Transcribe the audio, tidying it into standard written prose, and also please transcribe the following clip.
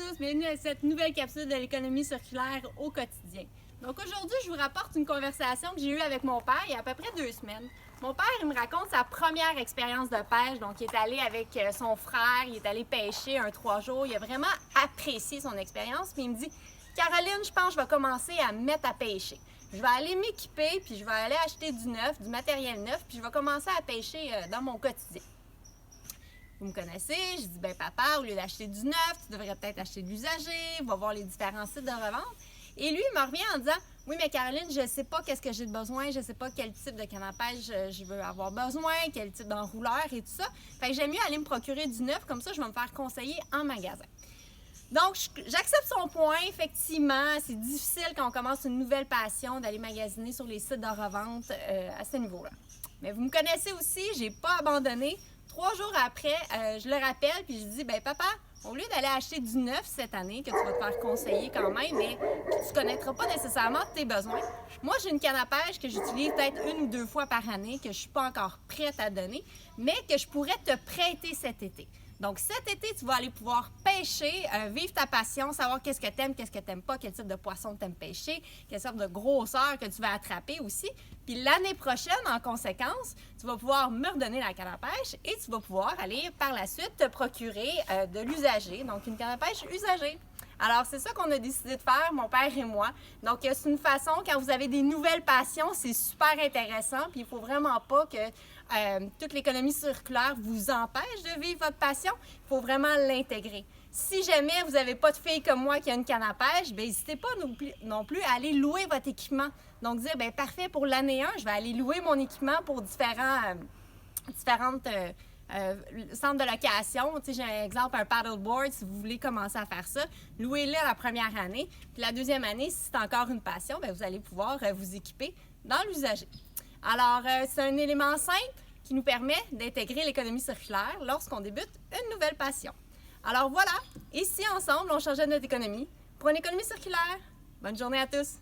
tous, bienvenue à cette nouvelle capsule de l'économie circulaire au quotidien. Donc aujourd'hui, je vous rapporte une conversation que j'ai eue avec mon père il y a à peu près 2 semaines. Mon père, il me raconte sa première expérience de pêche. Donc, il est allé avec son frère, il est allé pêcher 3 jours. Il a vraiment apprécié son expérience. Puis il me dit, Caroline, je pense que je vais commencer à me mettre à pêcher. Je vais aller m'équiper, puis je vais aller acheter du neuf, du matériel neuf, puis je vais commencer à pêcher dans mon quotidien. Vous me connaissez, je dis, ben papa, au lieu d'acheter du neuf, tu devrais peut-être acheter de l'usager, va voir les différents sites de revente. Et lui, il me revient en disant, oui, mais Caroline, je ne sais pas qu'est-ce que j'ai de besoin, je ne sais pas quel type de canne à pêche je veux avoir besoin, quel type d'enrouleur et tout ça. Fait que j'aime mieux aller me procurer du neuf, comme ça, je vais me faire conseiller en magasin. Donc, j'accepte son point. Effectivement, c'est difficile quand on commence une nouvelle passion d'aller magasiner sur les sites de revente à ce niveau-là. Mais vous me connaissez aussi, j'ai pas abandonné. 3 jours après, je le rappelle puis je dis, ben papa, au lieu d'aller acheter du neuf cette année, que tu vas te faire conseiller quand même, mais que tu ne connaîtras pas nécessairement tes besoins, moi j'ai une canne à pêche que j'utilise peut-être 1 ou 2 fois par année, que je ne suis pas encore prête à donner, mais que je pourrais te prêter cet été. Donc cet été, tu vas aller pouvoir pêcher, vivre ta passion, savoir qu'est-ce que tu aimes, qu'est-ce que tu n'aimes pas, quel type de poisson tu aimes pêcher, quelle sorte de grosseur que tu vas attraper aussi. Puis l'année prochaine, en conséquence, tu vas pouvoir me redonner la canne à pêche et tu vas pouvoir aller par la suite te procurer de l'usager, donc une canne à pêche usagée. Alors, c'est ça qu'on a décidé de faire, mon père et moi. Donc, c'est une façon, quand vous avez des nouvelles passions, c'est super intéressant. Puis, il ne faut vraiment pas que toute l'économie circulaire vous empêche de vivre votre passion. Il faut vraiment l'intégrer. Si jamais vous n'avez pas de fille comme moi qui a une canne à pêche, bien, n'hésitez pas non plus à aller louer votre équipement. Donc, dire, bien, parfait, pour l'année 1, je vais aller louer mon équipement pour différentes centre de location. Tu sais, j'ai un exemple, un paddleboard, si vous voulez commencer à faire ça, louez-le la première année. Puis la deuxième année, si c'est encore une passion, bien, vous allez pouvoir vous équiper dans l'usager. Alors, c'est un élément simple qui nous permet d'intégrer l'économie circulaire lorsqu'on débute une nouvelle passion. Alors voilà, ici ensemble, on changeait notre économie pour une économie circulaire. Bonne journée à tous!